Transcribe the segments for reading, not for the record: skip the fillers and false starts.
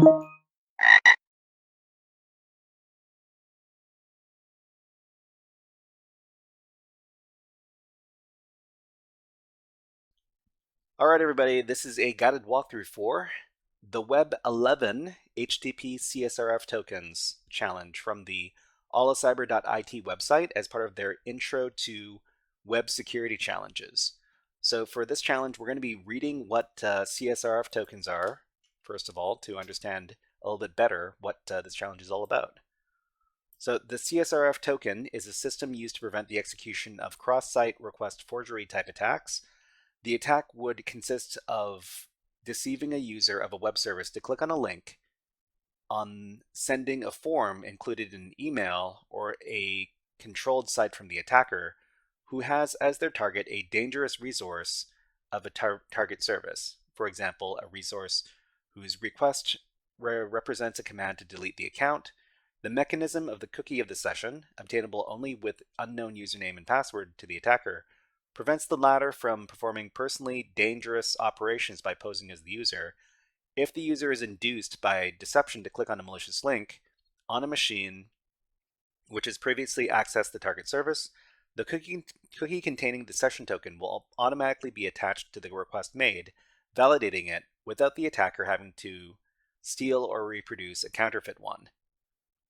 All right, everybody, this is a guided walkthrough for the Web 11 HTTP CSRF tokens challenge from the olicyber.it website as part of their intro to web security challenges. So for this challenge, we're going to be reading what CSRF tokens are, first of all, to understand a little bit better what this challenge is all about. So the CSRF token is a system used to prevent the execution of cross-site request forgery type attacks. The attack would consist of deceiving a user of a web service to click on a link on sending a form included in an email or a controlled site from the attacker who has as their target a dangerous resource of a target service. For example, a resource whose request represents a command to delete the account. The mechanism of the cookie of the session, obtainable only with unknown username and password to the attacker, prevents the latter from performing personally dangerous operations by posing as the user. If the user is induced by deception to click on a malicious link on a machine which has previously accessed the target service, the cookie containing the session token will automatically be attached to the request made, validating it without the attacker having to steal or reproduce a counterfeit one.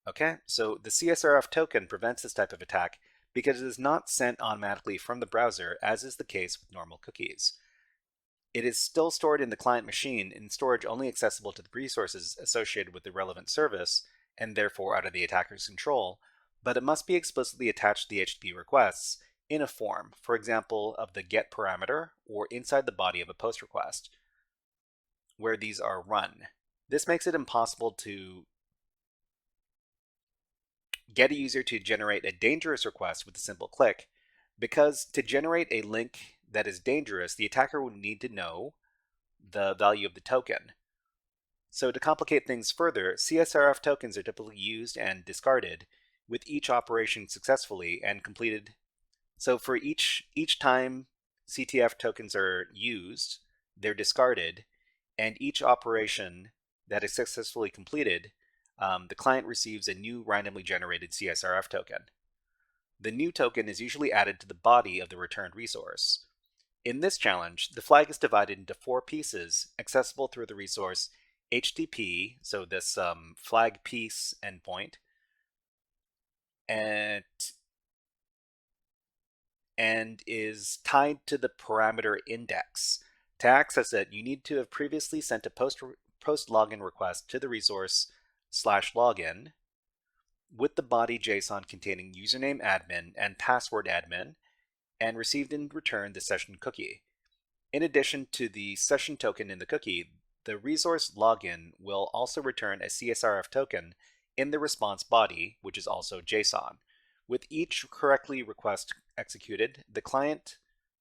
Okay, so the CSRF token prevents this type of attack because it is not sent automatically from the browser, as is the case with normal cookies. It is still stored in the client machine in storage only accessible to the resources associated with the relevant service, and therefore out of the attacker's control, but it must be explicitly attached to the HTTP requests in a form, for example, of the GET parameter or inside the body of a POST request, where these are run. This makes it impossible to get a user to generate a dangerous request with a simple click, because to generate a link that is dangerous, the attacker would need to know the value of the token. So to complicate things further, CSRF tokens are typically used and discarded with each operation successfully and completed. So for each time CTF tokens are used, they're discarded, and each operation that is successfully completed, the client receives a new randomly generated CSRF token. The new token is usually added to the body of the returned resource. In this challenge, the flag is divided into 4 pieces accessible through the resource HTTP, so this flag piece endpoint, and is tied to the parameter index. To access it, you need to have previously sent a post login request to the resource /login with the body JSON containing username admin and password admin, and received in return the session cookie. In addition to the session token in the cookie, the resource login will also return a CSRF token in the response body, which is also JSON. With each correctly request executed, the client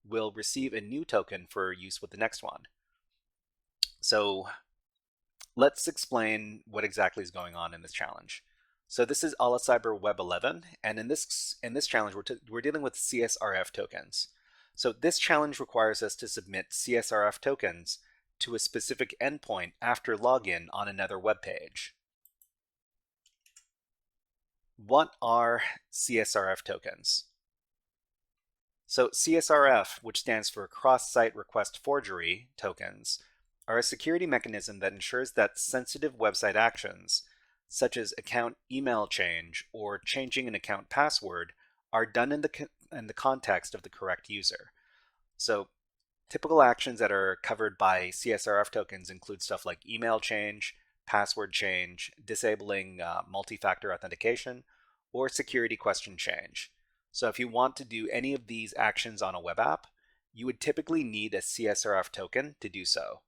will receive a new token for use with the next one. So let's explain what exactly is going on in this challenge. So this is olicyber Web 11, and in this challenge, we're dealing with CSRF tokens. So this challenge requires us to submit CSRF tokens to a specific endpoint after login on another web page. What are CSRF tokens? So CSRF, which stands for Cross-Site Request Forgery tokens, are a security mechanism that ensures that sensitive website actions, such as account email change or changing an account password, are done in the context of the correct user. So typical actions that are covered by CSRF tokens include stuff like email change, password change, disabling multi-factor authentication, or security question change. So if you want to do any of these actions on a web app, you would typically need a CSRF token to do so.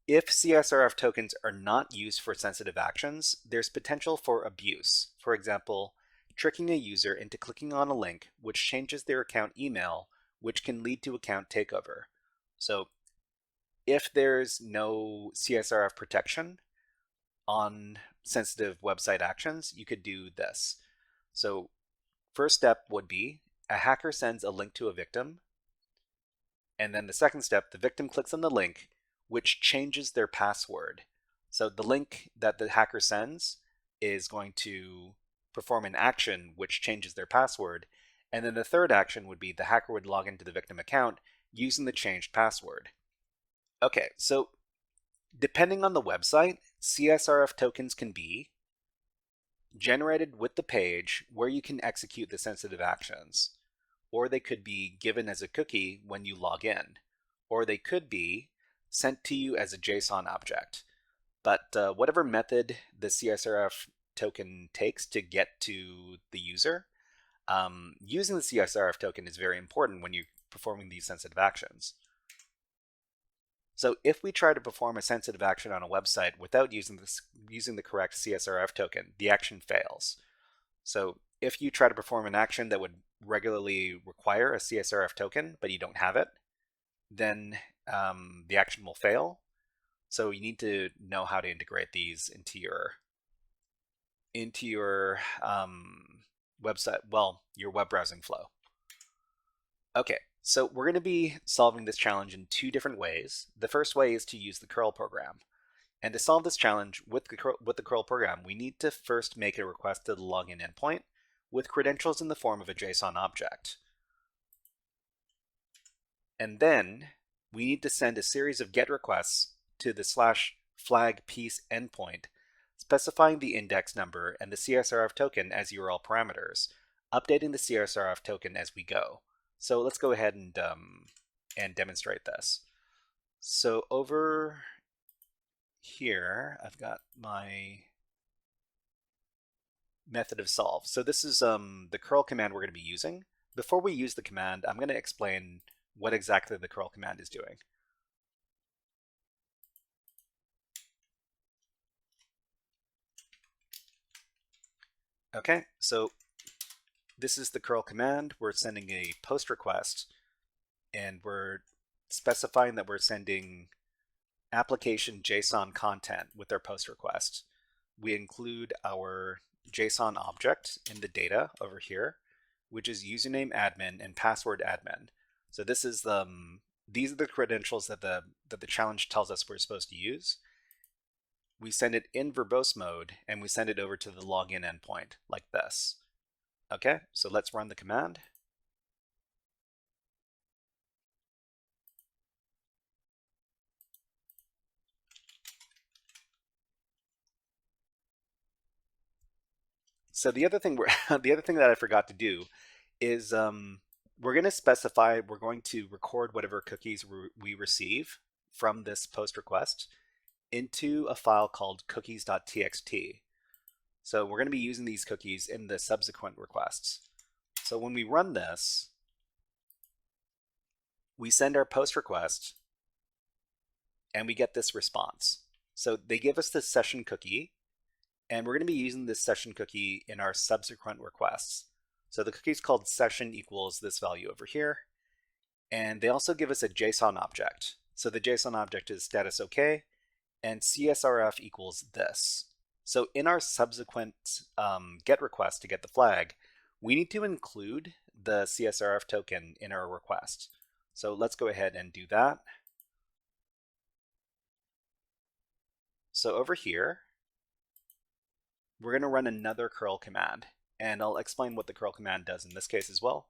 If CSRF tokens are not used for sensitive actions, there's potential for abuse. For example, tricking a user into clicking on a link which changes their account email, which can lead to account takeover. So if there's no CSRF protection on sensitive website actions, you could do this. So first step would be a hacker sends a link to a victim, and then the second step, the victim clicks on the link, which changes their password. So the link that the hacker sends is going to perform an action which changes their password. And then the third action would be the hacker would log into the victim account using the changed password. Okay, so depending on the website, CSRF tokens can be generated with the page where you can execute the sensitive actions, or they could be given as a cookie when you log in, or they could be sent to you as a JSON object. But whatever method the CSRF token takes to get to the user, using the CSRF token is very important when you're performing these sensitive actions. So if we try to perform a sensitive action on a website without using the correct CSRF token, the action fails. So if you try to perform an action that would regularly require a CSRF token, but you don't have it, then the action will fail. So you need to know how to integrate these into your website, well, your web browsing flow. Okay, so we're going to be solving this challenge in two different ways. The first way is to use the curl program. And to solve this challenge with the curl program, we need to first make a request to the login endpoint with credentials in the form of a JSON object. And then we need to send a series of GET requests to the /flag piece endpoint, specifying the index number and the CSRF token as URL parameters, updating the CSRF token as we go. So let's go ahead and demonstrate this. So over here, I've got my method of solve. So this is the curl command we're going to be using. Before we use the command, I'm going to explain what exactly the curl command is doing. Okay, so this is the curl command. We're sending a post request, and we're specifying that we're sending application JSON content with our post request. We include our JSON object in the data over here, which is username admin and password admin. So this is these are the credentials that the challenge tells us we're supposed to use. We send it in verbose mode, and we send it over to the login endpoint like this. Okay, so let's run the command. So the other thing that I forgot to do is we're going to specify, we're going to record whatever cookies we receive from this post request into a file called cookies.txt. So we're going to be using these cookies in the subsequent requests. So when we run this, we send our post request and we get this response. So they give us this session cookie, and we're going to be using this session cookie in our subsequent requests. So the cookie is called session equals this value over here. And they also give us a JSON object. So the JSON object is status OK, and CSRF equals this. So in our subsequent GET request to get the flag, we need to include the CSRF token in our request. So let's go ahead and do that. So over here, we're going to run another curl command, and I'll explain what the curl command does in this case as well.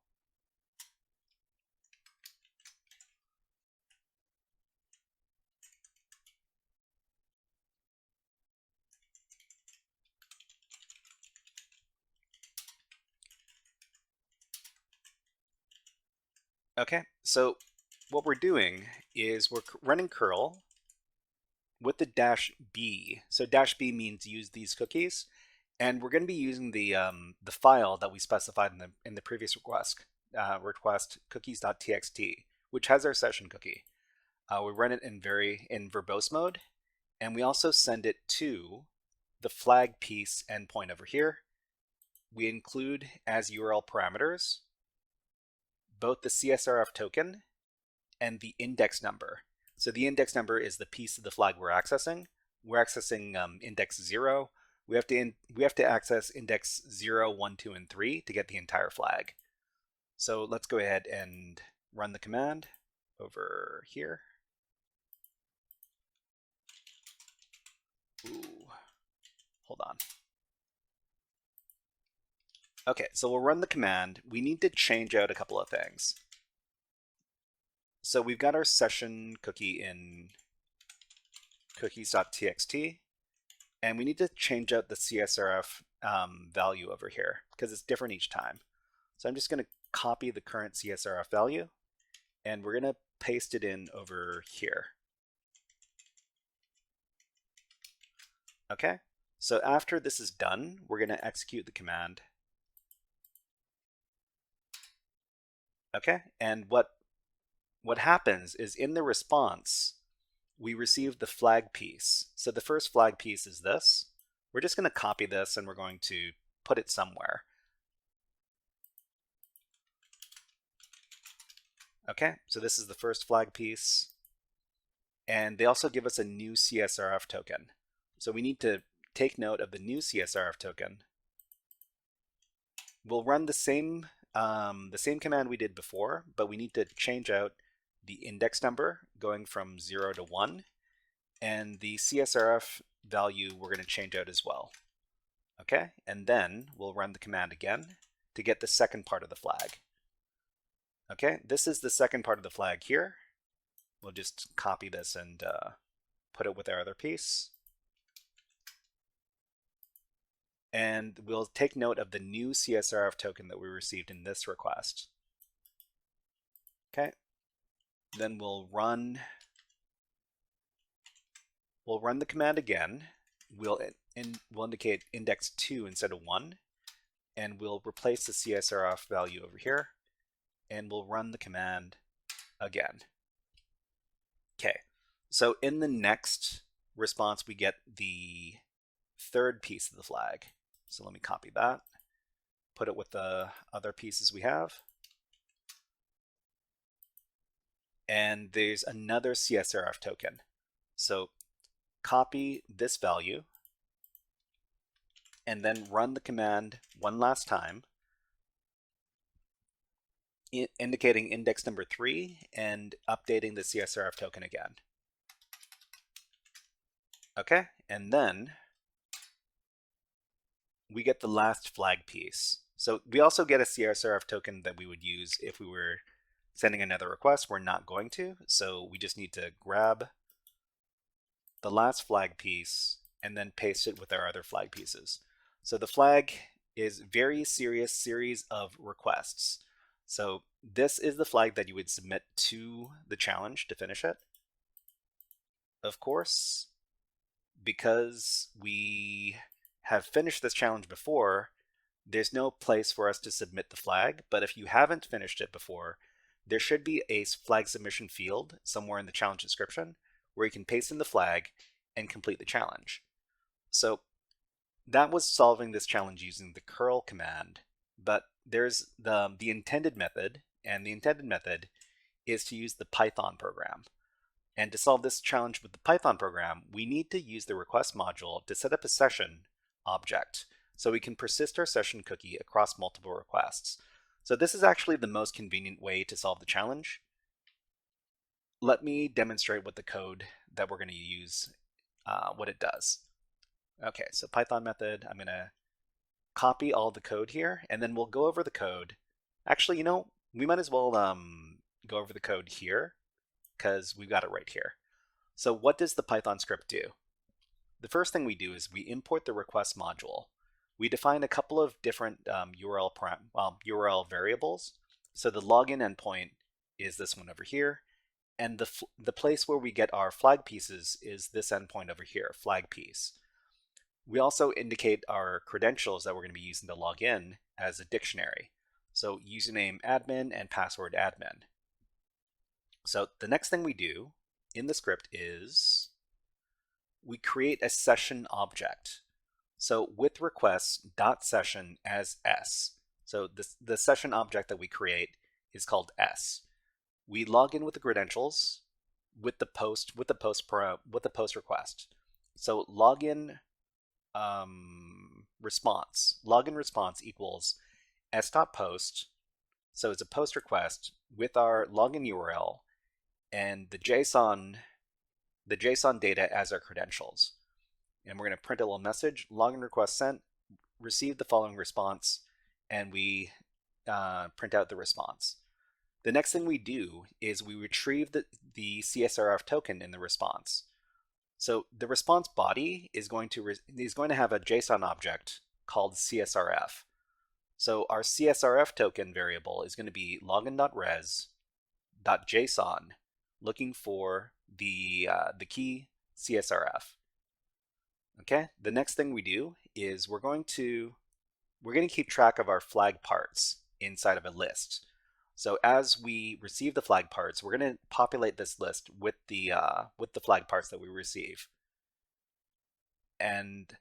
Okay, so what we're doing is we're running curl with the -b. So -b means use these cookies, and we're going to be using the file that we specified in the previous request cookies.txt, which has our session cookie. We run it in verbose mode, and we also send it to the flag piece endpoint over here. We include as URL parameters both the CSRF token and the index number. So the index number is the piece of the flag we're accessing. We're accessing index 0. We have to access index 0, 1, 2, and 3 to get the entire flag. So let's go ahead and run the command over here. hold on. Okay, so we'll run the command. We need to change out a couple of things. So we've got our session cookie in cookies.txt, and we need to change out the CSRF value over here because it's different each time. So I'm just going to copy the current CSRF value, and we're going to paste it in over here. Okay, so after this is done, we're going to execute the command. Okay, and what happens is in the response, we receive the flag piece. So the first flag piece is this. We're just going to copy this and we're going to put it somewhere. Okay, so this is the first flag piece. And they also give us a new CSRF token. So we need to take note of the new CSRF token. We'll run the same command we did before, but we need to change out the index number going from 0 to 1, and the CSRF value we're going to change out as well. Okay, and then we'll run the command again to get the second part of the flag. Okay, this is the second part of the flag here. We'll just copy this and put it with our other piece. And we'll take note of the new CSRF token that we received in this request. Okay, then we'll run the command again. We'll indicate index 2 instead of 1, and we'll replace the CSRF value over here, and we'll run the command again. Okay, so in the next response, we get the third piece of the flag. So let me copy that, put it with the other pieces we have. And there's another CSRF token. So copy this value and then run the command one last time, indicating index number 3 and updating the CSRF token again. Okay, and then we get the last flag piece. So we also get a CSRF token that we would use if we were sending another request. We're not going to, so we just need to grab the last flag piece and then paste it with our other flag pieces. So the flag is very serious series of requests. So this is the flag that you would submit to the challenge to finish it. Of course, because we have finished this challenge before, there's no place for us to submit the flag. But if you haven't finished it before, there should be a flag submission field somewhere in the challenge description where you can paste in the flag and complete the challenge. So that was solving this challenge using the curl command, but there's the intended method, and the intended method is to use the Python program. And to solve this challenge with the Python program, we need to use the request module to set up a session object so we can persist our session cookie across multiple requests. So this is actually the most convenient way to solve the challenge. Let me demonstrate what the code that we're going to use, what it does. Okay, so Python method, I'm going to copy all the code here, and then we'll go over the code. Actually, we might as well go over the code here because we've got it right here. So what does the Python script do? The first thing we do is we import the request module. We define a couple of different URL variables. So the login endpoint is this one over here, and the place where we get our flag pieces is this endpoint over here, flag piece. We also indicate our credentials that we're going to be using to log in as a dictionary. So username admin and password admin. So the next thing we do in the script is we create a session object. So with requests.session as S. So the session object that we create is called S. We log in with the credentials with the post request. So login response. Login response equals s.post. So it's a post request with our login URL and the JSON data as our credentials. and we're going to print a little message, login request sent, receive the following response, and we print out the response. The next thing we do is we retrieve the CSRF token in the response. So the response body is going to have a JSON object called CSRF. So our CSRF token variable is going to be login.res.json, looking for the key CSRF. Okay. The next thing we do is we're going to keep track of our flag parts inside of a list. So as we receive the flag parts, we're going to populate this list with the flag parts that we receive. And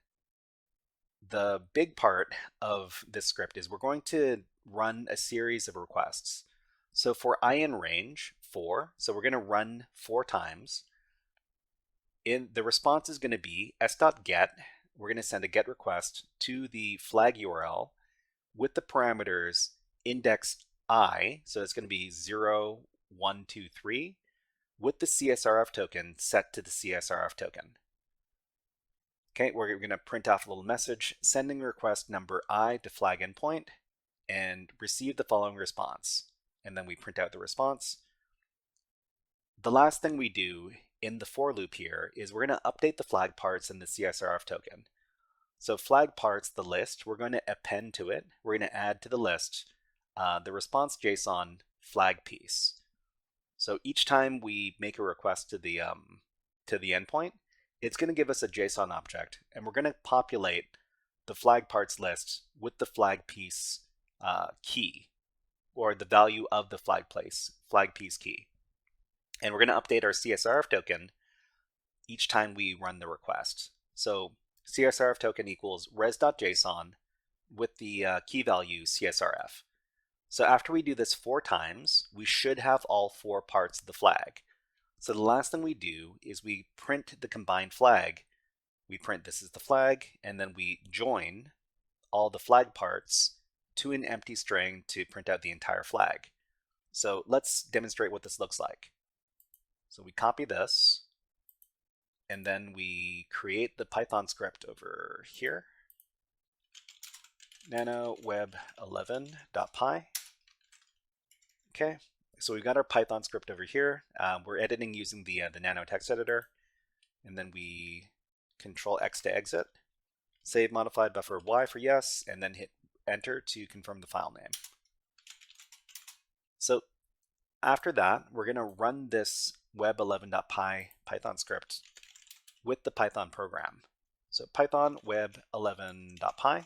the big part of this script is we're going to run a series of requests. So for I in range 4, so we're going to run 4 times. In the response is going to be s.get. We're going to send a get request to the flag URL with the parameters index I, so it's going to be 0, 1, 2, 3, with the CSRF token set to the CSRF token. Okay, we're going to print off a little message, sending request number I to flag endpoint, and receive the following response. And then we print out the response. The last thing we do in the for loop here is we're going to update the flag parts in the CSRF token. So flag parts, the list, we're going to append to it. We're going to add to the list the response JSON flag piece. So each time we make a request to the endpoint, it's going to give us a JSON object, and we're going to populate the flag parts list with the flag piece key, or the value of the flag piece key. And we're going to update our CSRF token each time we run the request. So CSRF token equals res.json with the key value CSRF. So after we do this 4 times, we should have all 4 parts of the flag. So the last thing we do is we print the combined flag. We print this is the flag, and then we join all the flag parts to an empty string to print out the entire flag. So let's demonstrate what this looks like. So we copy this, and then we create the Python script over here. nanoweb11.py. Okay, so we've got our Python script over here. We're editing using the nano text editor, and then we Control X to exit, save modified buffer Y for yes, and then hit enter to confirm the file name. So after that, we're going to run this web11.py Python script with the Python program. So Python web11.py.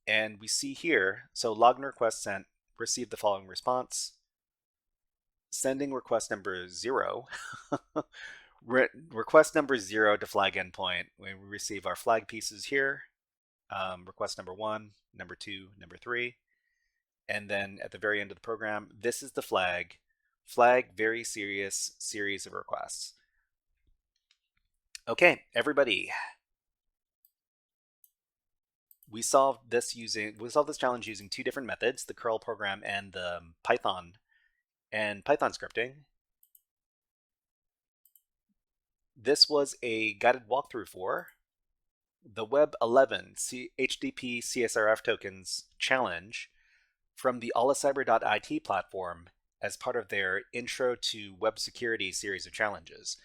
And we see here, so login request sent, received the following response. Sending request number 0. Request number 0 to flag endpoint. We receive our flag pieces here. Request number 1, number 2, number 3. And then at the very end of the program, this is the flag. Flag, very serious series of requests. Okay, everybody. We solved this challenge using 2 different methods, the curl program and the Python scripting. This was a guided walkthrough for the Web 11 HTTP CSRF tokens challenge from the olicyber.it platform as part of their Intro to Web Security series of challenges.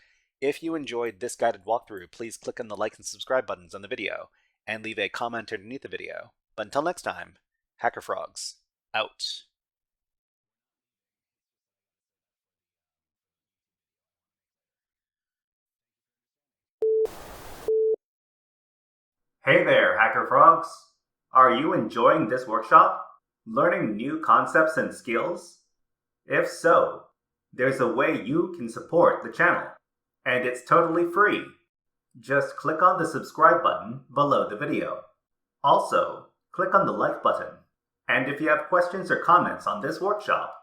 If you enjoyed this guided walkthrough, please click on the like and subscribe buttons on the video and leave a comment underneath the video. But until next time, HackerFrogs, out. Hey there, HackerFrogs! Are you enjoying this workshop? Learning new concepts and skills? If so, there's a way you can support the channel, and it's totally free. Just click on the subscribe button below the video. Also, click on the like button. And if you have questions or comments on this workshop,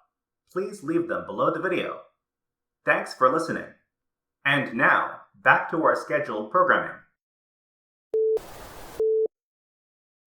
please leave them below the video. Thanks for listening. And now, back to our scheduled programming.